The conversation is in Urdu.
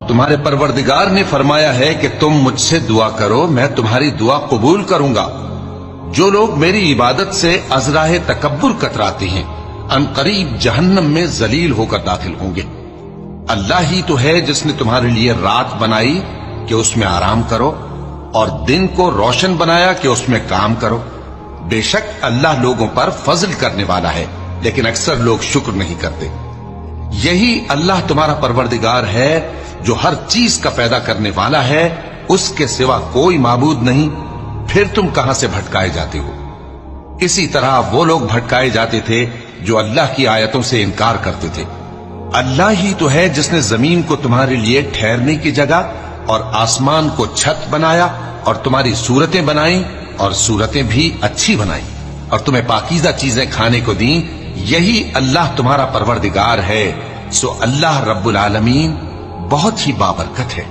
تمہارے پروردگار نے فرمایا ہے کہ تم مجھ سے دعا کرو، میں تمہاری دعا قبول کروں گا۔ جو لوگ میری عبادت سے ازراہ تکبر کتراتے ہیں ان قریب جہنم میں ذلیل ہو کر داخل ہوں گے۔ اللہ ہی تو ہے جس نے تمہارے لیے رات بنائی کہ اس میں آرام کرو، اور دن کو روشن بنایا کہ اس میں کام کرو۔ بے شک اللہ لوگوں پر فضل کرنے والا ہے، لیکن اکثر لوگ شکر نہیں کرتے۔ یہی اللہ تمہارا پروردگار ہے جو ہر چیز کا پیدا کرنے والا ہے، اس کے سوا کوئی معبود نہیں، پھر تم کہاں سے بھٹکائے جاتے ہو؟ اسی طرح وہ لوگ بھٹکائے جاتے تھے جو اللہ کی آیتوں سے انکار کرتے تھے۔ اللہ ہی تو ہے جس نے زمین کو تمہارے لیے ٹھہرنے کی جگہ اور آسمان کو چھت بنایا، اور تمہاری صورتیں بنائیں اور صورتیں بھی اچھی بنائیں، اور تمہیں پاکیزہ چیزیں کھانے کو دیں۔ یہی اللہ تمہارا پروردگار ہے، سو اللہ رب العالمین بہت ہی بابرکت ہے۔